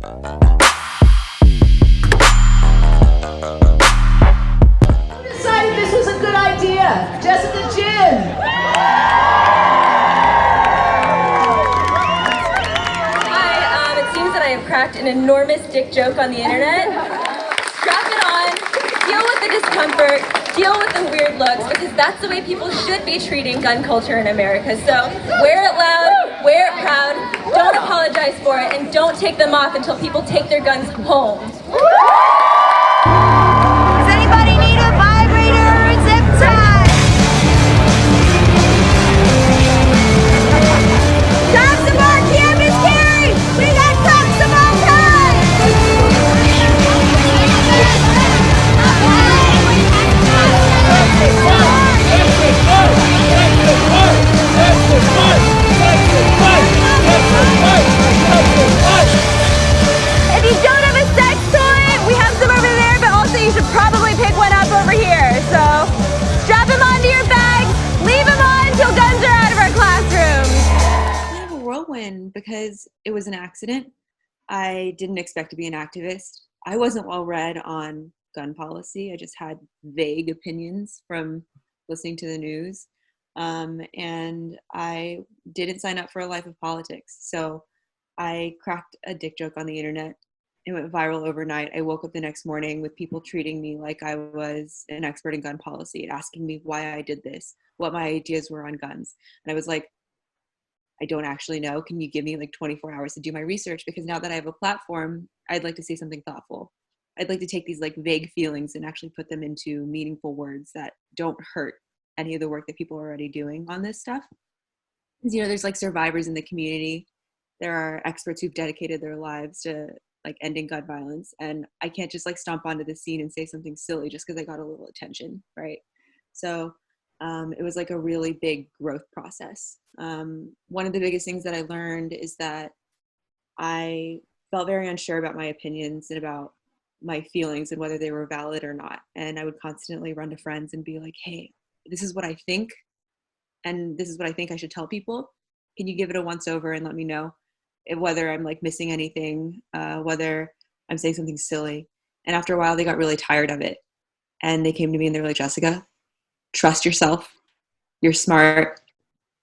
Who decided this was a good idea? Jessica Jin. Hi, it seems that I have cracked an enormous dick joke on the internet. Strap it on, deal with the discomfort, deal with the weird looks, because that's the way people should be treating gun culture in America. So wear it loud, wear it proud, don't apologize for it, and don't take them off until people take their guns home. Does anybody need a vibrator or a zip tie? Grab some more campus carry! We got trucks some more time! If you don't have a sex toy, we have some over there, but also you should probably pick one up over here. So strap them onto your bags, leave them on until guns are out of our classrooms. Kind of a whirlwind because it was an accident. I didn't expect to be an activist. I wasn't well read on gun policy. I just had vague opinions from listening to the news. And I didn't sign up for a life of politics. So I cracked a dick joke on the internet. It went viral overnight. I woke up the next morning with people treating me like I was an expert in gun policy, asking me why I did this, what my ideas were on guns. And I was like, I don't actually know. Can you give me like 24 hours to do my research? Because now that I have a platform, I'd like to say something thoughtful. I'd like to take these like vague feelings and actually put them into meaningful words that don't hurt any of the work that people are already doing on this stuff. Because, you know, there's like survivors in the community. There are experts who've dedicated their lives to like ending gun violence. And I can't just like stomp onto the scene and say something silly just because I got a little attention, right? So it was like a really big growth process. One of the biggest things that I learned is that I felt very unsure about my opinions and about my feelings and whether they were valid or not. And I would constantly run to friends and be like, hey, this is what I think. And this is what I think I should tell people. Can you give it a once over and let me know whether I'm like missing anything, whether I'm saying something silly. And after a while, they got really tired of it. And they came to me and they were like, Jessica, trust yourself. You're smart.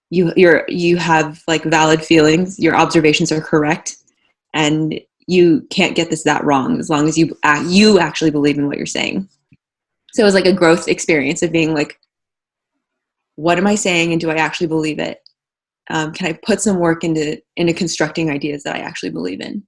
You have like valid feelings. Your observations are correct. And you can't get that wrong as long as you actually believe in what you're saying. So it was like a growth experience of being like, what am I saying and do I actually believe it? Can I put some work into constructing ideas that I actually believe in?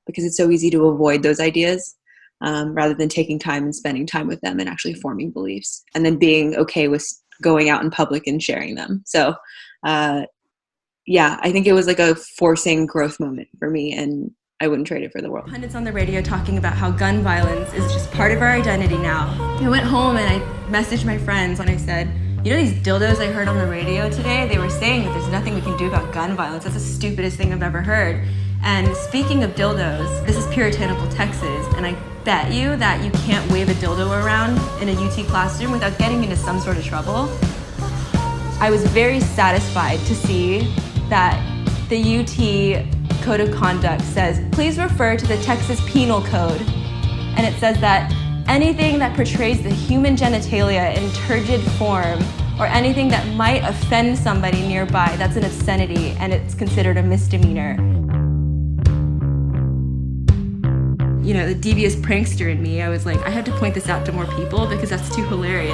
Because it's so easy to avoid those ideas rather than taking time and spending time with them and actually forming beliefs and then being okay with going out in public and sharing them. So yeah, I think it was like a forcing growth moment for me, and I wouldn't trade it for the world. Pundits on the radio talking about how gun violence is just part of our identity now. I went home and I messaged my friends and I said, you know these dildos I heard on the radio today? They were saying that there's nothing we can do about gun violence. That's the stupidest thing I've ever heard. And speaking of dildos, this is puritanical Texas, and I bet you that you can't wave a dildo around in a UT classroom without getting into some sort of trouble. I was very satisfied to see that the UT Code of Conduct says, please refer to the Texas Penal Code. And it says that anything that portrays the human genitalia in turgid form or anything that might offend somebody nearby, that's an obscenity and it's considered a misdemeanor. You know, the devious prankster in me, I was like, I have to point this out to more people because that's too hilarious.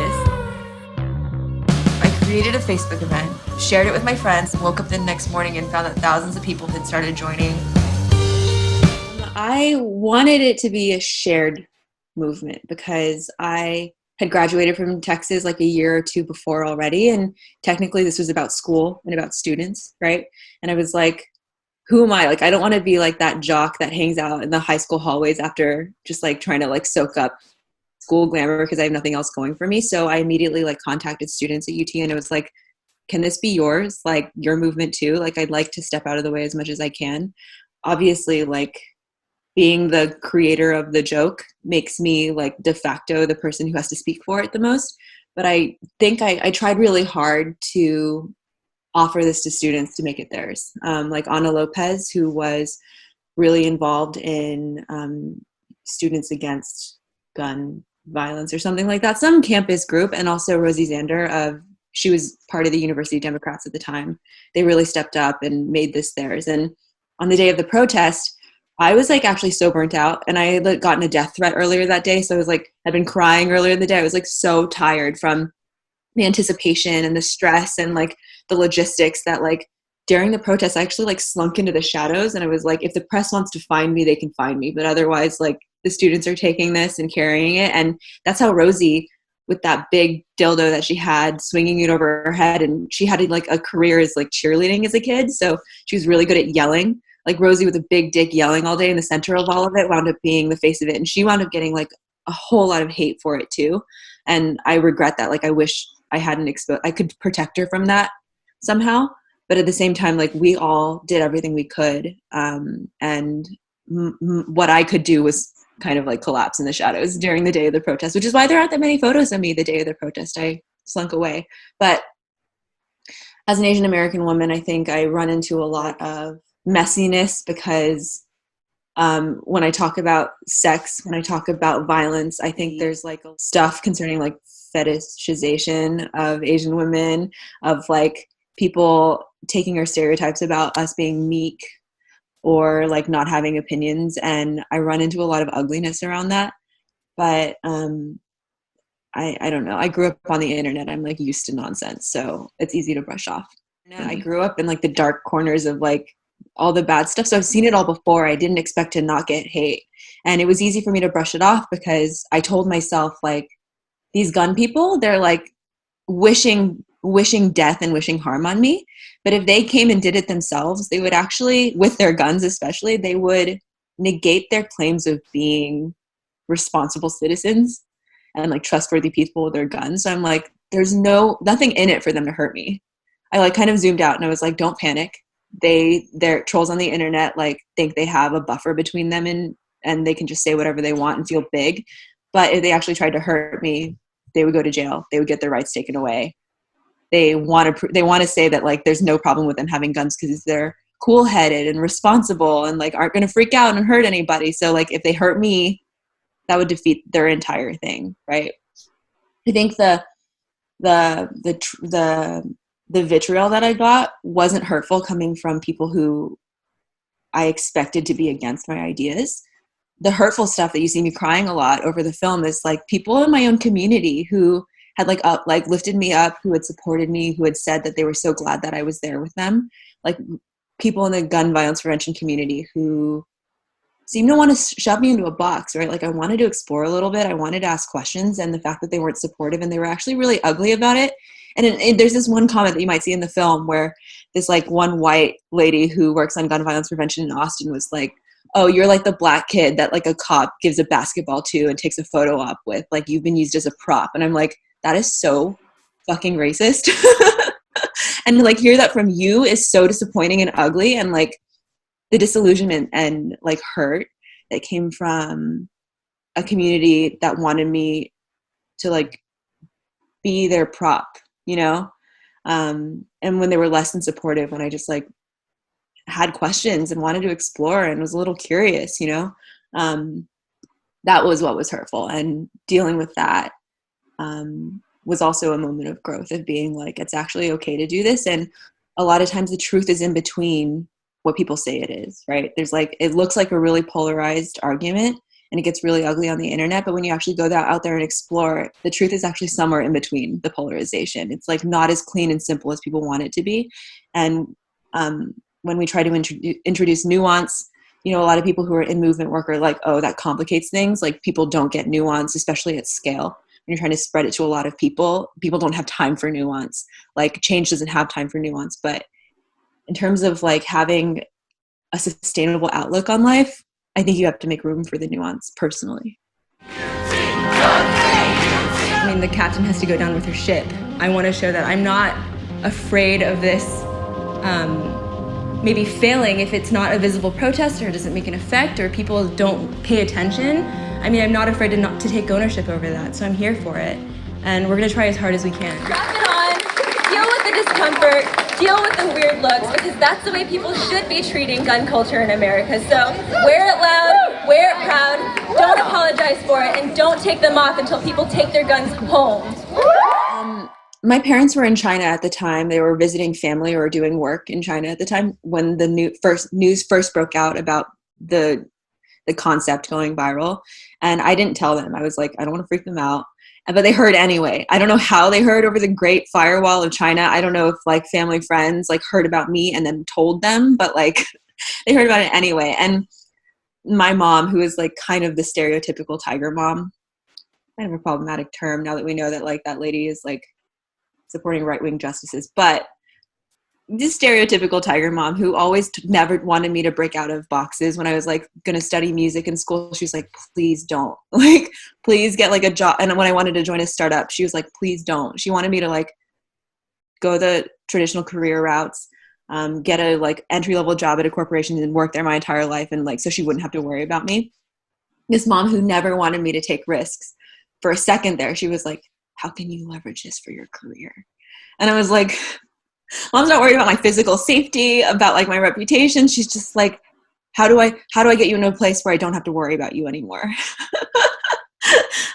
I created a Facebook event, shared it with my friends, and woke up the next morning and found that thousands of people had started joining. I wanted it to be a shared movement because I had graduated from Texas like a year or two before already, and technically this was about school and about students, right? And I was like, who am I? Like, I don't want to be like that jock that hangs out in the high school hallways after just like trying to like soak up school glamour because I have nothing else going for me. So I immediately like contacted students at UT and it was like, can this be yours? Like your movement too? Like I'd like to step out of the way as much as I can. Obviously, like being the creator of the joke makes me like de facto the person who has to speak for it the most. But I think I tried really hard to offer this to students to make it theirs. Like Ana Lopez, who was really involved in Students Against Gun Violence or something like that, some campus group, and also Rosie Zander she was part of the University Democrats at the time. They really stepped up and made this theirs. And on the day of the protest, I was like actually so burnt out, and I had gotten a death threat earlier that day. So I was like, I'd been crying earlier in the day. I was like so tired from the anticipation and the stress and like the logistics that like during the protest, I actually like slunk into the shadows, and I was like, if the press wants to find me, they can find me. But otherwise, like the students are taking this and carrying it. And that's how Rosie, with that big dildo that she had, swinging it over her head, and she had like a career as like cheerleading as a kid. So she was really good at yelling. Like Rosie with a big dick yelling all day in the center of all of it wound up being the face of it. And she wound up getting like a whole lot of hate for it too. And I regret that. Like I wish I hadn't I could protect her from that somehow. But at the same time, like we all did everything we could. And what I could do was kind of like collapse in the shadows during the day of the protest, which is why there aren't that many photos of me the day of the protest. I slunk away. But as an Asian American woman, I think I run into a lot of messiness because when I talk about sex, when I talk about violence, I think there's like stuff concerning like fetishization of Asian women, of like people taking our stereotypes about us being meek or like not having opinions. And I run into a lot of ugliness around that. But I don't know. I grew up on the internet. I'm like used to nonsense. So it's easy to brush off. I grew up in like the dark corners of like all the bad stuff. So I've seen it all before. I didn't expect to not get hate. And it was easy for me to brush it off because I told myself like these gun people, they're like wishing death and wishing harm on me. But if they came and did it themselves, they would actually, with their guns especially, they would negate their claims of being responsible citizens and like trustworthy people with their guns. So I'm like, there's nothing in it for them to hurt me. I like kind of zoomed out and I was like, don't panic. They're trolls on the internet, like think they have a buffer between them and they can just say whatever they want and feel big. But if they actually tried to hurt me, they would go to jail. They would get their rights taken away. They want to say that like there's no problem with them having guns because they're cool-headed and responsible and like aren't going to freak out and hurt anybody. So like if they hurt me, that would defeat their entire thing, right? I think the vitriol that I got wasn't hurtful coming from people who I expected to be against my ideas. The hurtful stuff that you see me crying a lot over the film is like people in my own community who had like lifted me up, who had supported me, who had said that they were so glad that I was there with them. Like people in the gun violence prevention community who seemed to want to shove me into a box, right? Like I wanted to explore a little bit. I wanted to ask questions, and the fact that they weren't supportive and they were actually really ugly about it. And there's this one comment that you might see in the film where this like one white lady who works on gun violence prevention in Austin was like, oh, you're like the black kid that like a cop gives a basketball to and takes a photo op with. Like you've been used as a prop. And I'm like, that is so fucking racist. And to like hear that from you is so disappointing and ugly. And like the disillusionment and like hurt that came from a community that wanted me to like be their prop, you know? And when they were less than supportive, when I just like had questions and wanted to explore and was a little curious, you know, that was what was hurtful. And dealing with that was also a moment of growth, of being like, it's actually okay to do this. And a lot of times the truth is in between what people say it is, right? There's like, it looks like a really polarized argument and it gets really ugly on the internet. But when you actually go out there and explore, the truth is actually somewhere in between the polarization. It's like not as clean and simple as people want it to be. And when we try to introduce nuance, you know, a lot of people who are in movement work are like, oh, that complicates things. Like people don't get nuance, especially at scale. When you're trying to spread it to a lot of people don't have time for nuance. Like change doesn't have time for nuance. But in terms of like having a sustainable outlook on life, I think you have to make room for the nuance personally. I mean, the captain has to go down with her ship. I want to show that I'm not afraid of this maybe failing if it's not a visible protest or doesn't make an effect or people don't pay attention. I mean, I'm not afraid to take ownership over that, so I'm here for it. And we're gonna try as hard as we can. Strap it on, deal with the discomfort, deal with the weird looks, because that's the way people should be treating gun culture in America. So wear it loud, wear it proud, don't apologize for it, and don't take them off until people take their guns home. My parents were in China at the time. They were visiting family or doing work in China at the time when the news first broke out about the concept going viral. And I didn't tell them. I was like, I don't want to freak them out. But they heard anyway. I don't know how they heard over the Great Firewall of China. I don't know if like family friends like heard about me and then told them, but like they heard about it anyway. And my mom, who is like kind of the stereotypical tiger mom, kind of a problematic term now that we know that like that lady is like supporting right-wing justices, but this stereotypical tiger mom who always never wanted me to break out of boxes when I was like going to study music in school. She was like, please don't, like, please get like a job. And when I wanted to join a startup, she was like, please don't. She wanted me to like go the traditional career routes, get a like entry-level job at a corporation and work there my entire life. And like, so she wouldn't have to worry about me. This mom who never wanted me to take risks. For a second there, she was like, how can you leverage this for your career? And I was like, Mom's not worried about my physical safety, about like my reputation. She's just like, how do I get you into a place where I don't have to worry about you anymore?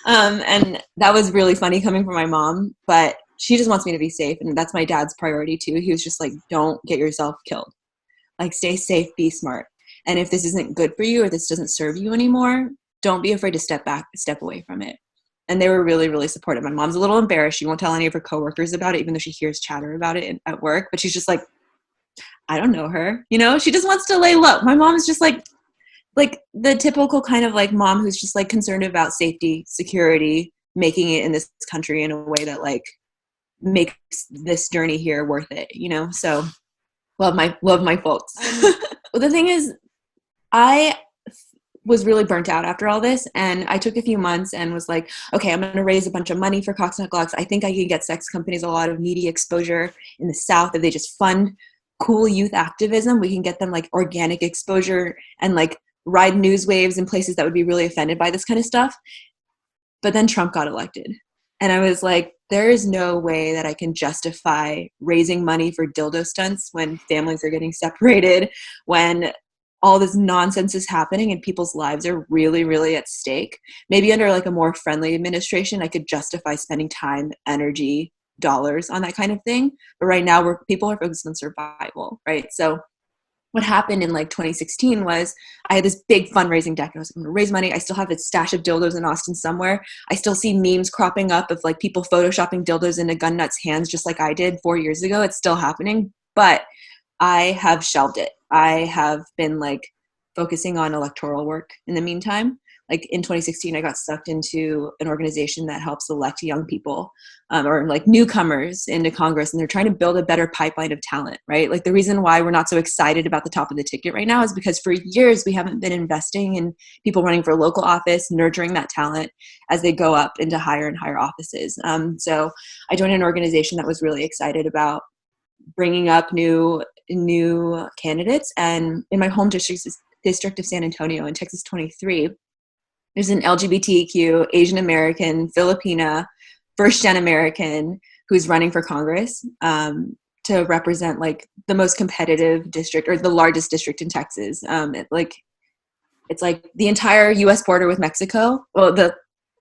And that was really funny coming from my mom, but she just wants me to be safe. And that's my dad's priority too. He was just like, don't get yourself killed. Like, stay safe, be smart. And if this isn't good for you or this doesn't serve you anymore, don't be afraid to step away from it. And they were really, really supportive. My mom's a little embarrassed. She won't tell any of her coworkers about it, even though she hears chatter about it at work. But she's just like, I don't know her. You know, she just wants to lay low. My mom is just like the typical kind of like mom who's just like concerned about safety, security, making it in this country in a way that like makes this journey here worth it, you know? So love my folks. Well, the thing is, I was really burnt out after all this, and I took a few months and was like, okay, I'm going to raise a bunch of money for Cox Nut Glocks. I think I can get sex companies a lot of media exposure in the South if they just fund cool youth activism. We can get them like organic exposure and like ride news waves in places that would be really offended by this kind of stuff. But then Trump got elected, and I was like, there is no way that I can justify raising money for dildo stunts when families are getting separated, when all this nonsense is happening and people's lives are really, really at stake. Maybe under like a more friendly administration, I could justify spending time, energy, dollars on that kind of thing. But right now people are focused on survival, right? So what happened in like 2016 was I had this big fundraising deck. I was like, I'm going to raise money. I still have a stash of dildos in Austin somewhere. I still see memes cropping up of like people photoshopping dildos into gun nuts' hands just like I did 4 years ago. It's still happening, but I have shelved it. I have been like focusing on electoral work in the meantime. Like in 2016, I got sucked into an organization that helps elect young people or like newcomers into Congress, and they're trying to build a better pipeline of talent, right? Like the reason why we're not so excited about the top of the ticket right now is because for years we haven't been investing in people running for local office, nurturing that talent as they go up into higher and higher offices. So I joined an organization that was really excited about bringing up new candidates. And in my home district of San Antonio in Texas 23, there's an LGBTQ, Asian American, Filipina, first-gen American who's running for Congress to represent like the most competitive district or the largest district in Texas. It's like the entire U.S. border with Mexico. Well, the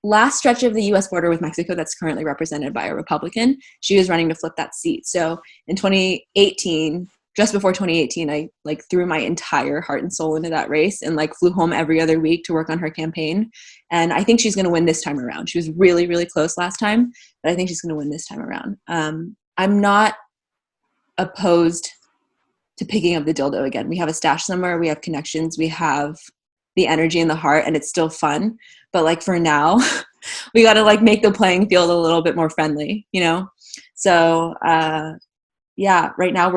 last stretch of the U.S. border with Mexico that's currently represented by a Republican. She was running to flip that seat. So in 2018, just before 2018, I like threw my entire heart and soul into that race and like flew home every other week to work on her campaign. And I think she's going to win this time around. She was really, really close last time, but I think she's going to win this time around. I'm not opposed to picking up the dildo again. We have a stash somewhere. We have connections. We have the energy and the heart, and it's still fun. But like for now, we got to like make the playing field a little bit more friendly, you know? So, yeah, right now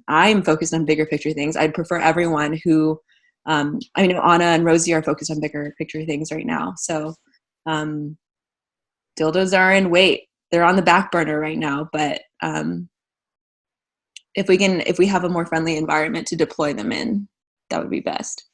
I'm focused on bigger picture things. I'd prefer everyone who, I know Anna and Rosie are focused on bigger picture things right now. So dildos are in wait. They're on the back burner right now, but if we have a more friendly environment to deploy them in, that would be best.